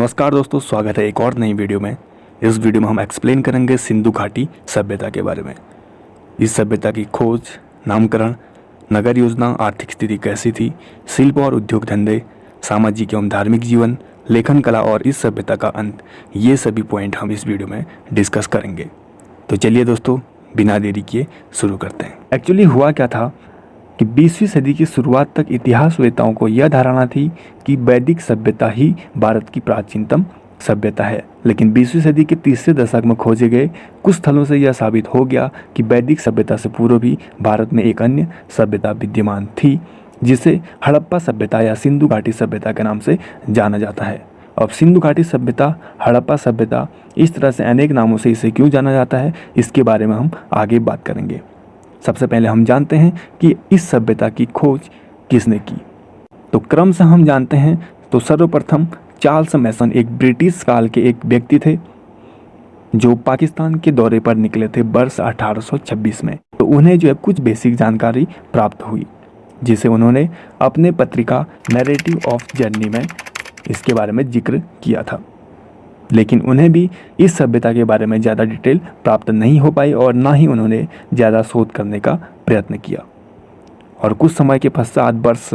नमस्कार दोस्तों, स्वागत है एक और नई वीडियो में। इस वीडियो में हम एक्सप्लेन करेंगे सिंधु घाटी सभ्यता के बारे में। इस सभ्यता की खोज, नामकरण, नगर योजना, आर्थिक स्थिति कैसी थी, शिल्प और उद्योग धंधे, सामाजिक एवं धार्मिक जीवन, लेखन कला और इस सभ्यता का अंत, ये सभी पॉइंट हम इस वीडियो में डिस्कस करेंगे। तो चलिए दोस्तों, बिना देरी किए शुरू करते हैं। एक्चुअली हुआ क्या था कि 20वीं सदी की शुरुआत तक इतिहासवेत्ताओं को यह धारणा थी कि वैदिक सभ्यता ही भारत की प्राचीनतम सभ्यता है। लेकिन 20वीं सदी के तीसरे दशक में खोजे गए कुछ स्थलों से यह साबित हो गया कि वैदिक सभ्यता से पूर्व भी भारत में एक अन्य सभ्यता विद्यमान थी, जिसे हड़प्पा सभ्यता या सिंधु घाटी सभ्यता के नाम से जाना जाता है। अब सिंधु घाटी सभ्यता, हड़प्पा सभ्यता, इस तरह से अनेक नामों से इसे क्यों जाना जाता है, इसके बारे में हम आगे बात करेंगे। सबसे पहले हम जानते हैं कि इस सभ्यता की खोज किसने की। तो क्रम से हम जानते हैं तो सर्वप्रथम चार्ल्स मैसन एक ब्रिटिश काल के एक व्यक्ति थे जो पाकिस्तान के दौरे पर निकले थे वर्ष 1826 में। तो उन्हें जो है कुछ बेसिक जानकारी प्राप्त हुई, जिसे उन्होंने अपने पत्रिका नैरेटिव ऑफ जर्नी में इसके बारे में जिक्र किया था। लेकिन उन्हें भी इस सभ्यता के बारे में ज़्यादा डिटेल प्राप्त नहीं हो पाई और ना ही उन्होंने ज़्यादा शोध करने का प्रयत्न किया। और कुछ समय के पश्चात वर्ष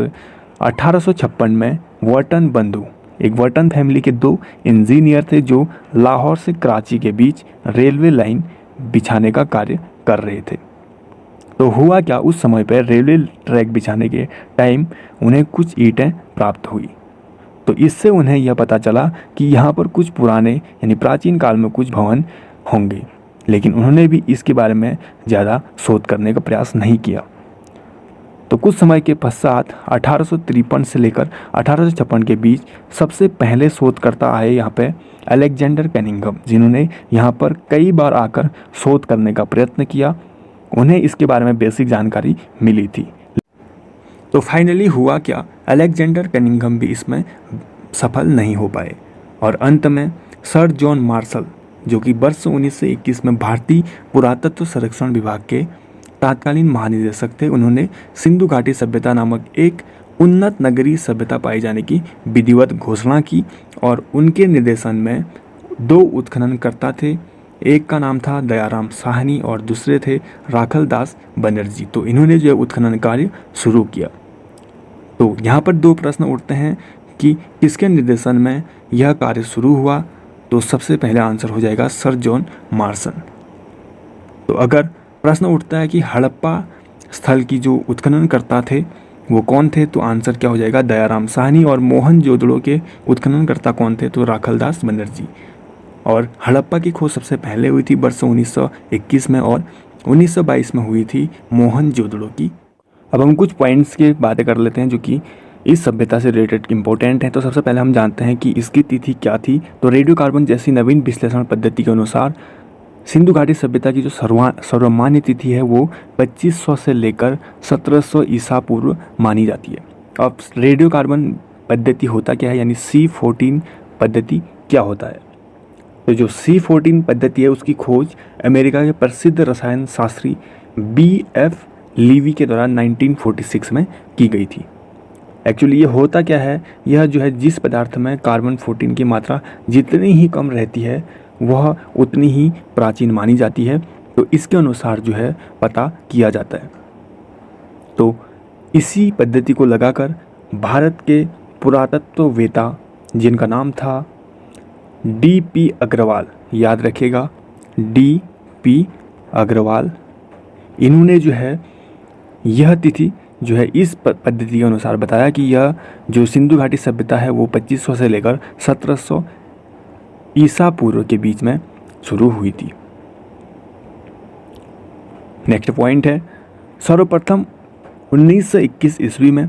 1856 में वर्टन बंधु, एक वर्टन फैमिली के दो इंजीनियर थे जो लाहौर से कराची के बीच रेलवे लाइन बिछाने का कार्य कर रहे थे। तो हुआ क्या, उस समय पर रेलवे ट्रैक बिछाने के टाइम उन्हें कुछ ईंटें प्राप्त हुई। तो इससे उन्हें यह पता चला कि यहाँ पर कुछ पुराने यानी प्राचीन काल में कुछ भवन होंगे, लेकिन उन्होंने भी इसके बारे में ज़्यादा शोध करने का प्रयास नहीं किया। तो कुछ समय के पश्चात 1853 से लेकर 1856 के बीच सबसे पहले शोधकर्ता आए यहाँ पे अलेक्जेंडर कनिंघम, जिन्होंने यहाँ पर कई बार आकर शोध करने का प्रयत्न किया। उन्हें इसके बारे में बेसिक जानकारी मिली थी। तो फाइनली हुआ क्या, अलेक्जेंडर कनिंघम भी इसमें सफल नहीं हो पाए और अंत में सर जॉन मार्शल, जो कि वर्ष 1921 में भारतीय पुरातत्व संरक्षण विभाग के तत्कालीन महानिदेशक थे, उन्होंने सिंधु घाटी सभ्यता नामक एक उन्नत नगरीय सभ्यता पाए जाने की विधिवत घोषणा की। और उनके निर्देशन में दो उत्खननकर्ता थे, एक का नाम था दयाराम साहनी और दूसरे थे राखल दास बनर्जी। तो इन्होंने जो है उत्खनन कार्य शुरू किया। तो यहाँ पर दो प्रश्न उठते हैं कि किसके निर्देशन में यह कार्य शुरू हुआ। तो सबसे पहले आंसर हो जाएगा सर जॉन मार्शन। तो अगर प्रश्न उठता है कि हड़प्पा स्थल की जो उत्खननकर्ता थे वो कौन थे, तो आंसर क्या हो जाएगा, दयाराम साहनी। और मोहनजोदड़ो के उत्खननकर्ता कौन थे, तो राखलदास बनर्जी। और हड़प्पा की खोज सबसे पहले हुई थी वर्ष 1921 में और 1922 में हुई थी मोहनजोदड़ो की। अब हम कुछ पॉइंट्स की बातें कर लेते हैं जो कि इस सभ्यता से रिलेटेड इंपॉर्टेंट है। तो सबसे पहले हम जानते हैं कि इसकी तिथि क्या थी। तो रेडियोकार्बन जैसी नवीन विश्लेषण पद्धति के अनुसार सिंधु घाटी सभ्यता की जो सर्वमान्य तिथि है वो 2500 से लेकर 1700 ईसा पूर्व मानी जाती है। अब रेडियोकार्बन पद्धति होता क्या है, यानी C14 पद्धति क्या होता है। तो जो C14 पद्धति है उसकी खोज अमेरिका के प्रसिद्ध रसायन शास्त्री BF लीवी के द्वारा 1946 में की गई थी। एक्चुअली ये होता क्या है, यह जो है जिस पदार्थ में कार्बन 14 की मात्रा जितनी ही कम रहती है वह उतनी ही प्राचीन मानी जाती है। तो इसके अनुसार जो है पता किया जाता है। तो इसी पद्धति को लगाकर भारत के पुरातत्ववेत्ता, जिनका नाम था DP अग्रवाल, याद रखिएगा DP अग्रवाल, इन्होंने जो है यह तिथि जो है इस पद्धति के अनुसार बताया कि यह जो सिंधु घाटी सभ्यता है वो 2500 से लेकर 1700 ईसा पूर्व के बीच में शुरू हुई थी। नेक्स्ट पॉइंट है, सर्वप्रथम 1921 ईस्वी में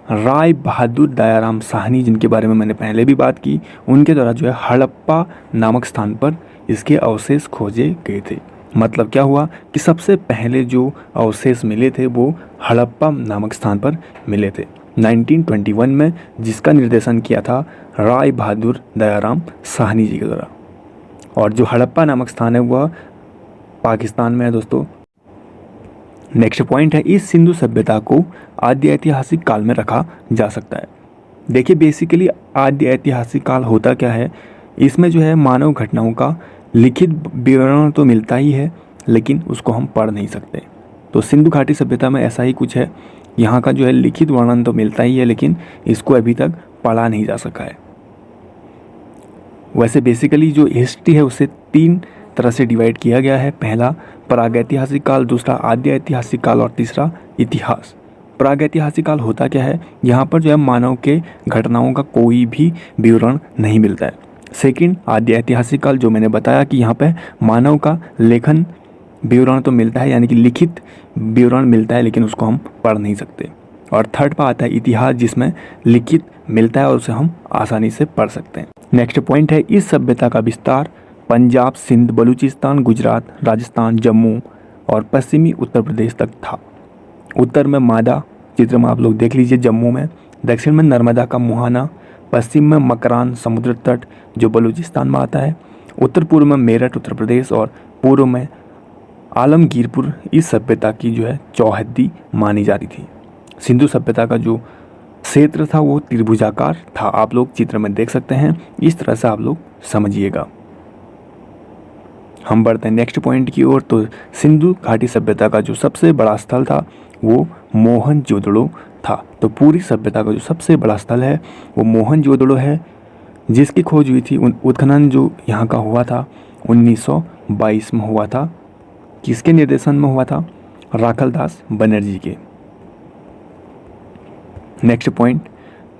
राय बहादुर दयाराम साहनी, जिनके बारे में मैंने पहले भी बात की, उनके द्वारा जो है हड़प्पा नामक स्थान पर इसके अवशेष खोजे गए थे। मतलब क्या हुआ कि सबसे पहले जो अवशेष मिले थे वो हड़प्पा नामक स्थान पर मिले थे 1921 में, जिसका निर्देशन किया था राय बहादुर दयाराम साहनी जी के द्वारा। और जो हड़प्पा नामक स्थान है वह पाकिस्तान में है दोस्तों। नेक्स्ट पॉइंट है, इस सिंधु सभ्यता को आदि ऐतिहासिक काल में रखा जा सकता है। देखिए बेसिकली आद्य ऐतिहासिक काल होता क्या है, इसमें जो है मानव घटनाओं का लिखित विवरण तो मिलता ही है लेकिन उसको हम पढ़ नहीं सकते। तो सिंधु घाटी सभ्यता में ऐसा ही कुछ है, यहाँ का जो है लिखित वर्णन तो मिलता ही है लेकिन इसको अभी तक पढ़ा नहीं जा सका है। वैसे बेसिकली जो हिस्ट्री है उसे 3 तरह से डिवाइड किया गया है। पहला प्रागैतिहासिक काल, दूसरा आद्य ऐतिहासिक काल और तीसरा इतिहास। प्रागैतिहासिक काल होता क्या है, यहाँ पर जो है मानव के घटनाओं का कोई भी विवरण नहीं मिलता है। सेकंड आद्य ऐतिहासिक काल, जो मैंने बताया कि यहाँ पे मानव का लेखन विवरण तो मिलता है, यानी कि लिखित विवरण मिलता है लेकिन उसको हम पढ़ नहीं सकते। और थर्ड पर आता है इतिहास, जिसमें लिखित मिलता है और उसे हम आसानी से पढ़ सकते हैं। नेक्स्ट पॉइंट है इस सभ्यता का विस्तार पंजाब, सिंध, बलूचिस्तान, गुजरात, राजस्थान, जम्मू और पश्चिमी उत्तर प्रदेश तक था। उत्तर में मादा, चित्र में आप लोग देख लीजिए जम्मू में, दक्षिण में नर्मदा का मुहाना, पश्चिम में मकरान समुद्र तट जो बलूचिस्तान में आता है, उत्तर पूर्व में मेरठ उत्तर प्रदेश और पूर्व में आलमगीरपुर इस सभ्यता की जो है चौहद्दी मानी जा रही थी। सिंधु सभ्यता का जो क्षेत्र था वो त्रिभुजाकार था, आप लोग चित्र में देख सकते हैं, इस तरह से आप लोग समझिएगा। हम बढ़ते हैं नेक्स्ट पॉइंट की ओर। तो सिंधु घाटी सभ्यता का जो सबसे बड़ा स्थल था वो मोहनजोदड़ो था। तो पूरी सभ्यता का जो सबसे बड़ा स्थल है वो मोहनजोदड़ो है, जिसकी खोज हुई थी, उत्खनन जो यहाँ का हुआ था 1922 में हुआ था। किसके निर्देशन में हुआ था? राखलदास बनर्जी के। नेक्स्ट पॉइंट,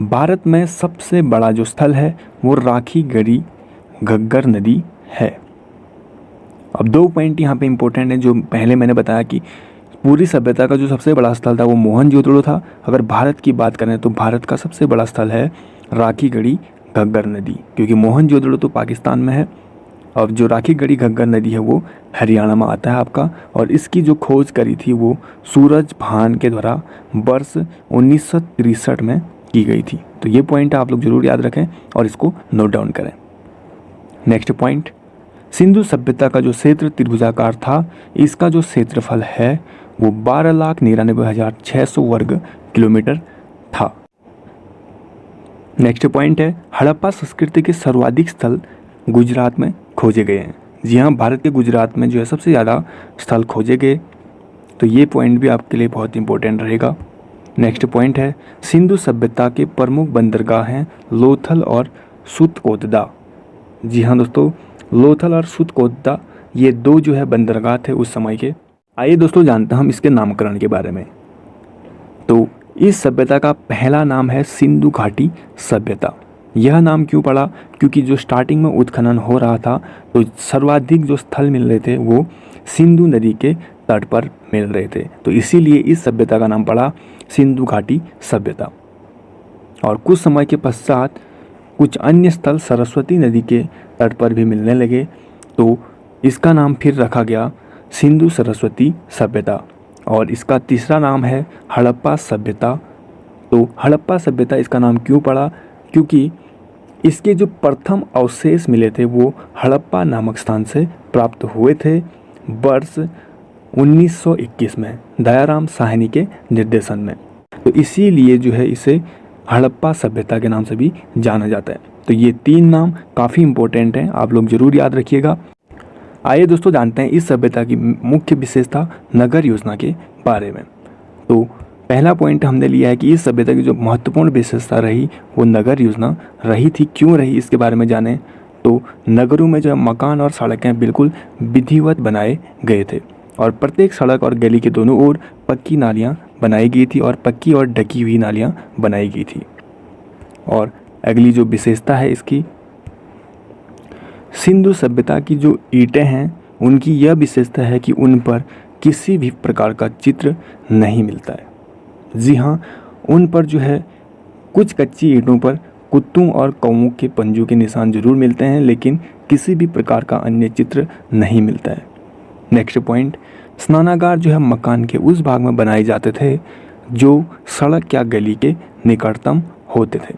भारत में सबसे बड़ा जो स्थल है वो राखी गढ़ी घग्गर नदी है। अब 2 पॉइंट यहाँ पे इंपॉर्टेंट है। जो पहले मैंने बताया कि पूरी सभ्यता का जो सबसे बड़ा स्थल था वो मोहनजोदड़ो था। अगर भारत की बात करें तो भारत का सबसे बड़ा स्थल है राखी गढ़ी घग्गर नदी, क्योंकि मोहनजोदड़ो तो पाकिस्तान में है। अब जो राखी गढ़ी घग्गर नदी है वो हरियाणा में आता है आपका, और इसकी जो खोज करी थी वो सूरज भान के द्वारा वर्ष 1963 में की गई थी। तो ये पॉइंट आप लोग जरूर याद रखें और इसको नोट डाउन करें। नेक्स्ट पॉइंट, सिंधु सभ्यता का जो क्षेत्र त्रिभुजाकार था, इसका जो क्षेत्रफल है वो 12,99,600 वर्ग किलोमीटर था। नेक्स्ट पॉइंट है हड़प्पा संस्कृति के सर्वाधिक स्थल गुजरात में खोजे गए हैं। जी हाँ, भारत के गुजरात में जो है सबसे ज़्यादा स्थल खोजे गए। तो ये पॉइंट भी आपके लिए बहुत इंपॉर्टेंट रहेगा। नेक्स्ट पॉइंट है सिंधु सभ्यता के प्रमुख बंदरगाह हैं लोथल और सुतकोतदा। जी हाँ दोस्तों, लोथल और सुतकोतदा ये 2 जो है बंदरगाह थे उस समय के। आइए दोस्तों जानते हैं हम इसके नामकरण के बारे में। तो इस सभ्यता का पहला नाम है सिंधु घाटी सभ्यता। यह नाम क्यों पड़ा? क्योंकि जो स्टार्टिंग में उत्खनन हो रहा था तो सर्वाधिक जो स्थल मिल रहे थे वो सिंधु नदी के तट पर मिल रहे थे, तो इसीलिए इस सभ्यता का नाम पड़ा सिंधु घाटी सभ्यता। और कुछ समय के पश्चात कुछ अन्य स्थल सरस्वती नदी के तट पर भी मिलने लगे, तो इसका नाम फिर रखा गया सिंधु सरस्वती सभ्यता। और इसका तीसरा नाम है हड़प्पा सभ्यता। तो हड़प्पा सभ्यता इसका नाम क्यों पड़ा? क्योंकि इसके जो प्रथम अवशेष मिले थे वो हड़प्पा नामक स्थान से प्राप्त हुए थे वर्ष 1921 में दयाराम साहनी के निर्देशन में। तो इसीलिए जो है इसे हड़प्पा सभ्यता के नाम से भी जाना जाता है। तो ये 3 नाम काफ़ी इंपॉर्टेंट हैं, आप लोग जरूर याद रखिएगा। आइए दोस्तों जानते हैं इस सभ्यता की मुख्य विशेषता नगर योजना के बारे में। तो पहला पॉइंट हमने लिया है कि इस सभ्यता की जो महत्वपूर्ण विशेषता रही वो नगर योजना रही थी। क्यों रही इसके बारे में जानें। तो नगरों में जो मकान और सड़कें बिल्कुल विधिवत बनाए गए थे और प्रत्येक सड़क और गली के दोनों ओर पक्की नालियाँ बनाई गई थी और पक्की और ढकी हुई नालियाँ बनाई गई थी। और अगली जो विशेषता है इसकी, सिंधु सभ्यता की जो ईंटें हैं उनकी यह विशेषता है कि उन पर किसी भी प्रकार का चित्र नहीं मिलता है। जी हाँ, उन पर जो है कुछ कच्ची ईंटों पर कुत्तों और कौओं के पंजों के निशान जरूर मिलते हैं, लेकिन किसी भी प्रकार का अन्य चित्र नहीं मिलता है। नेक्स्ट पॉइंट, स्नानागार जो है मकान के उस भाग में बनाए जाते थे जो सड़क या गली के निकटतम होते थे।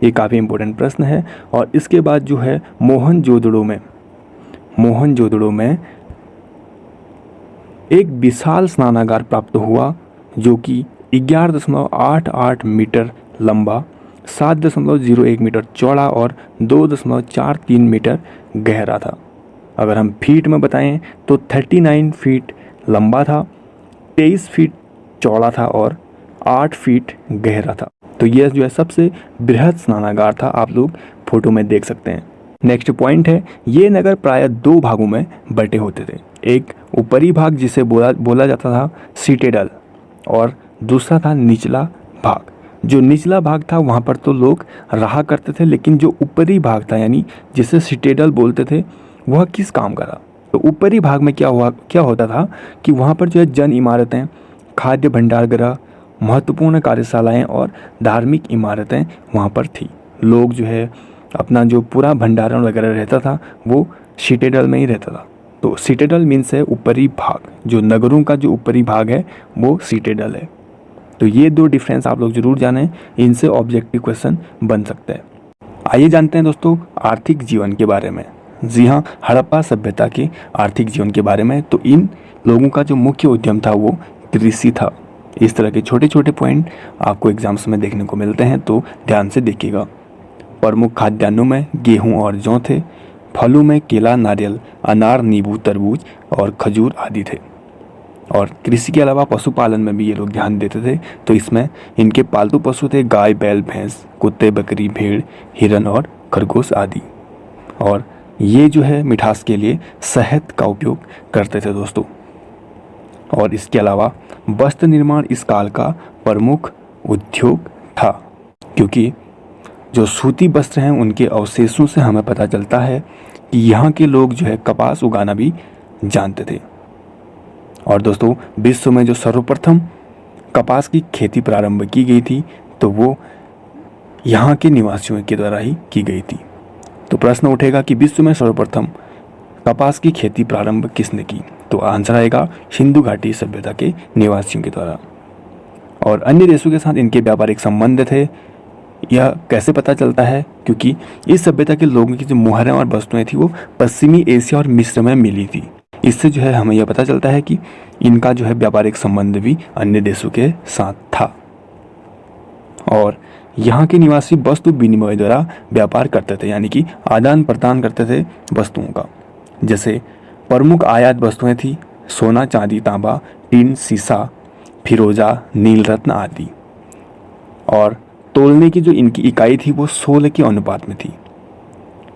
ये काफ़ी इंपॉर्टेंट प्रश्न है। और इसके बाद जो है मोहनजोदड़ो में एक विशाल स्नानागार प्राप्त हुआ जो कि 11.88 मीटर लंबा 7.01 मीटर चौड़ा और 2.43 मीटर गहरा था। अगर हम फीट में बताएं तो 39 फीट लंबा था, 23 फीट चौड़ा था और 8 फीट गहरा था। तो यह जो है सबसे बृहद स्नानागार था, आप लोग फोटो में देख सकते हैं। नेक्स्ट पॉइंट है, ये नगर प्रायः 2 भागों में बटे होते थे। एक ऊपरी भाग जिसे बोला जाता था सिटेडल, और दूसरा था निचला भाग। जो निचला भाग था वहाँ पर तो लोग रहा करते थे, लेकिन जो ऊपरी भाग था यानी जिसे सिटेडल बोलते थे, वह किस काम का था? तो ऊपरी भाग में क्या होता था कि वहाँ पर जो है जन इमारतें, खाद्य भंडारगृह, महत्वपूर्ण कार्यशालाएं और धार्मिक इमारतें वहाँ पर थी। लोग जो है अपना जो पूरा भंडारण वगैरह रहता था वो सिटेडल में ही रहता था। तो सिटेडल मीन्स है ऊपरी भाग, जो नगरों का जो ऊपरी भाग है वो सिटेडल है। तो ये 2 डिफरेंस आप लोग जरूर जानें, इनसे ऑब्जेक्टिव क्वेश्चन बन सकता है। आइए जानते हैं दोस्तों आर्थिक जीवन के बारे में। जी हाँ, हड़प्पा सभ्यता के आर्थिक जीवन के बारे में। तो इन लोगों का जो मुख्य उद्यम था वो कृषि था। इस तरह के छोटे छोटे पॉइंट आपको एग्जाम्स में देखने को मिलते हैं, तो ध्यान से देखिएगा। प्रमुख खाद्यान्नों में गेहूं और जौ थे। फलों में केला, नारियल, अनार, नींबू, तरबूज और खजूर आदि थे। और कृषि के अलावा पशुपालन में भी ये लोग ध्यान देते थे। तो इसमें इनके पालतू पशु थे गाय, बैल, भैंस, कुत्ते, बकरी, भेड़, हिरन और खरगोश आदि। और ये जो है मिठास के लिए शहद का उपयोग करते थे दोस्तों। और इसके अलावा वस्त्र निर्माण इस काल का प्रमुख उद्योग था, क्योंकि जो सूती वस्त्र हैं उनके अवशेषों से हमें पता चलता है कि यहाँ के लोग जो है कपास उगाना भी जानते थे। और दोस्तों विश्व में जो सर्वप्रथम कपास की खेती प्रारंभ की गई थी तो वो यहाँ के निवासियों के द्वारा ही की गई थी। तो प्रश्न उठेगा कि विश्व में सर्वप्रथम कपास की खेती प्रारंभ किसने की? तो आंसर आएगा सिंधु घाटी सभ्यता के निवासियों के द्वारा। और अन्य देशों के साथ इनके व्यापारिक संबंध थे। यह कैसे पता चलता है? क्योंकि इस सभ्यता के लोगों की जो मुहरें और वस्तुएं थी वो पश्चिमी एशिया और मिस्र में मिली थी। इससे जो है हमें यह पता चलता है कि इनका जो है व्यापारिक संबंध भी अन्य देशों के साथ था। और यहाँ के निवासी वस्तु विनिमय द्वारा व्यापार करते थे, यानी कि आदान प्रदान करते थे वस्तुओं का। जैसे प्रमुख आयात वस्तुएं थी सोना, चांदी, तांबा, टीन, शीशा, फिरोजा, नील रत्न आदि। और तोलने की जो इनकी इकाई थी वो 16 के अनुपात में थी,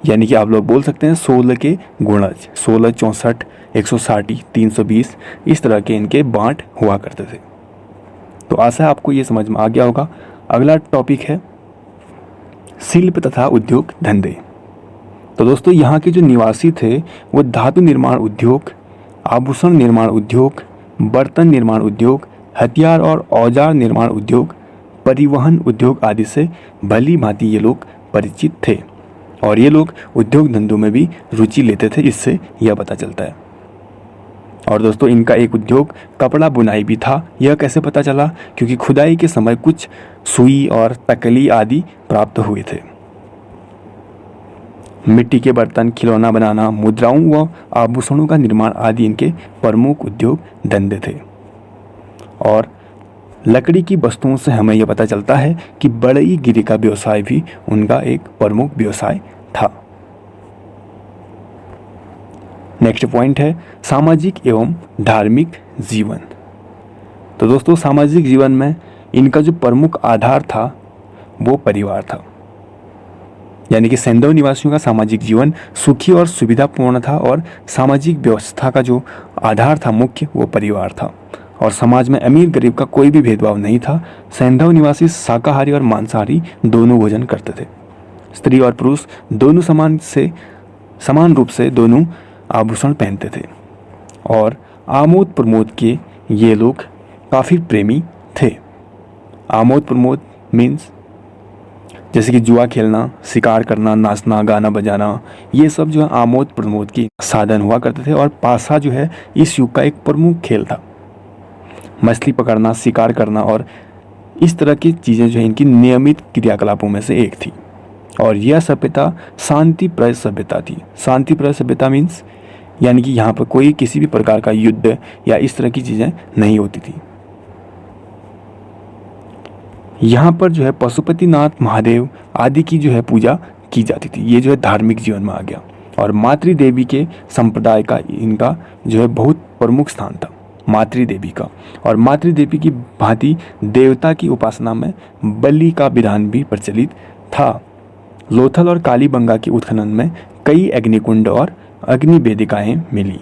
यानी कि आप लोग बोल सकते हैं 16 के गुणज, 16, 64, 160, 320, इस तरह के इनके बांट हुआ करते थे। तो आशा है आपको ये समझ में आ गया होगा। अगला टॉपिक है शिल्प तथा उद्योग धंधे। तो दोस्तों यहाँ के जो निवासी थे वो धातु निर्माण उद्योग, आभूषण निर्माण उद्योग, बर्तन निर्माण उद्योग, हथियार और औजार निर्माण उद्योग, परिवहन उद्योग आदि से भली भांति ये लोग परिचित थे। और ये लोग उद्योग धंधों में भी रुचि लेते थे, इससे यह पता चलता है। और दोस्तों इनका एक उद्योग कपड़ा बुनाई भी था। यह कैसे पता चला? क्योंकि खुदाई के समय कुछ सुई और तकली आदि प्राप्त हुए थे। मिट्टी के बर्तन, खिलौना बनाना, मुद्राओं व आभूषणों का निर्माण आदि इनके प्रमुख उद्योग धंधे थे। और लकड़ी की वस्तुओं से हमें यह पता चलता है कि बड़ईगिरी का व्यवसाय भी उनका एक प्रमुख व्यवसाय था। नेक्स्ट पॉइंट है सामाजिक एवं धार्मिक जीवन। तो दोस्तों सामाजिक जीवन में इनका जो प्रमुख आधार था वो परिवार था, यानी कि सैंधव निवासियों का सामाजिक जीवन सुखी और सुविधापूर्ण था। और सामाजिक व्यवस्था का जो आधार था मुख्य वो परिवार था। और समाज में अमीर गरीब का कोई भी भेदभाव नहीं था। सैंधव निवासी शाकाहारी और मांसाहारी दोनों भोजन करते थे। स्त्री और पुरुष दोनों समान रूप से दोनों आभूषण पहनते थे। और आमोद प्रमोद के ये लोग काफ़ी प्रेमी थे। आमोद प्रमोद मीन्स जैसे कि जुआ खेलना, शिकार करना, नाचना, गाना बजाना, ये सब जो है आमोद प्रमोद की साधन हुआ करते थे। और पासा जो है इस युग का एक प्रमुख खेल था। मछली पकड़ना, शिकार करना और इस तरह की चीज़ें जो है इनकी नियमित क्रियाकलापों में से एक थी। और यह सभ्यता शांतिप्रिय सभ्यता थी। शांतिप्रिय सभ्यता मीन्स यानी कि यहाँ पर कोई किसी भी प्रकार का युद्ध या इस तरह की चीज़ें नहीं होती थी। यहाँ पर जो है पशुपतिनाथ महादेव आदि की जो है पूजा की जाती थी। ये जो है धार्मिक जीवन में आ गया। और मातृ देवी के संप्रदाय का इनका जो है बहुत प्रमुख स्थान था, मातृ देवी का। और मातृ देवी की भांति देवता की उपासना में बलि का विधान भी प्रचलित था। लोथल और कालीबंगा के उत्खनन में कई अग्निकुंड और अग्नि वेदिकाएं मिली।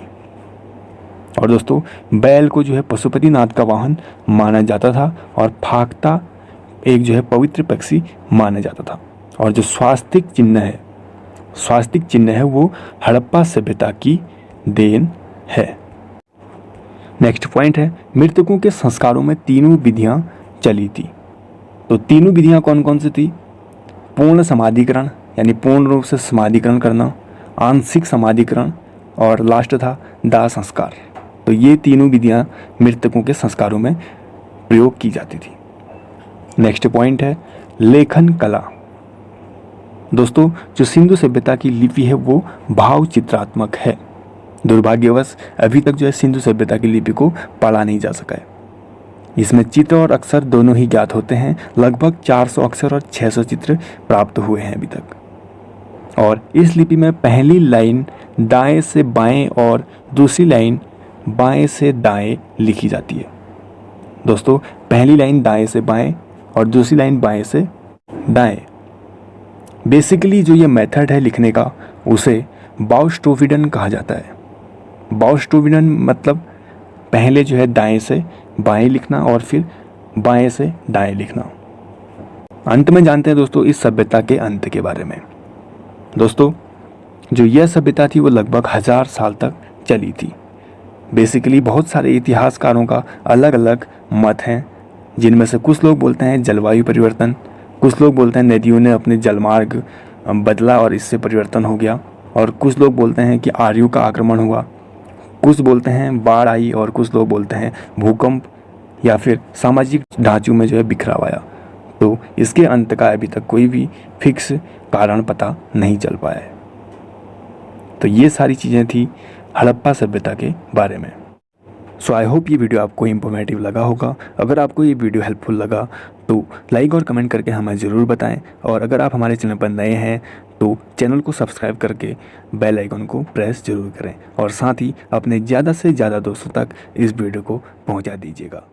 और दोस्तों बैल को जो है पशुपतिनाथ का वाहन माना जाता था और फाख्ता एक जो है पवित्र पक्षी माना जाता था। और जो स्वास्तिक चिन्ह है वो हड़प्पा सभ्यता की देन है। नेक्स्ट पॉइंट है मृतकों के संस्कारों में तीनों विधियां चली थी। तो तीनों विधियां कौन कौन सी थी? पूर्ण समाधिकरण यानी पूर्ण रूप से समाधिकरण करना, आंशिक समाधिकरण और लास्ट था दाह संस्कार। तो ये तीनों विधियां मृतकों के संस्कारों में प्रयोग की जाती थी। नेक्स्ट पॉइंट है लेखन कला। दोस्तों जो सिंधु सभ्यता की लिपि है वो भाव चित्रात्मक है। दुर्भाग्यवश अभी तक जो है सिंधु सभ्यता की लिपि को पढ़ा नहीं जा सका है। इसमें चित्र और अक्षर दोनों ही ज्ञात होते हैं। लगभग 400 अक्षर और 600 चित्र प्राप्त हुए हैं अभी तक। और इस लिपि में पहली लाइन दाएं से बाएं और दूसरी लाइन बाएं से दाएं लिखी जाती है। दोस्तों पहली लाइन दाएं से बाएं और दूसरी लाइन बाएं से दाएं। बेसिकली जो ये मेथड है लिखने का उसे बाउस्टोविडन कहा जाता है। बाउस्टोविडन मतलब पहले जो है दाएं से बाएं लिखना और फिर बाएं से दाएं लिखना। अंत में जानते हैं दोस्तों इस सभ्यता के अंत के बारे में। दोस्तों जो यह सभ्यता थी वो लगभग 1000 साल तक चली थी। बेसिकली बहुत सारे इतिहासकारों का अलग अलग मत हैं, जिनमें से कुछ लोग बोलते हैं जलवायु परिवर्तन, कुछ लोग बोलते हैं नदियों ने अपने जलमार्ग बदला और इससे परिवर्तन हो गया, और कुछ लोग बोलते हैं कि आर्यों का आक्रमण हुआ, कुछ बोलते हैं बाढ़ आई, और कुछ लोग बोलते हैं भूकंप या फिर सामाजिक ढांचों में जो है बिखराव आया। तो इसके अंत का अभी तक कोई भी फिक्स कारण पता नहीं चल पाया है। तो ये सारी चीज़ें थी हड़प्पा सभ्यता के बारे में। सो आई होप ये वीडियो आपको इंफॉर्मेटिव लगा होगा। अगर आपको ये वीडियो हेल्पफुल लगा तो लाइक और कमेंट करके हमें ज़रूर बताएं। और अगर आप हमारे चैनल पर नए हैं तो चैनल को सब्सक्राइब करके बेल आइकन को प्रेस ज़रूर करें और साथ ही अपने ज़्यादा से ज़्यादा दोस्तों तक इस वीडियो को पहुंचा दीजिएगा।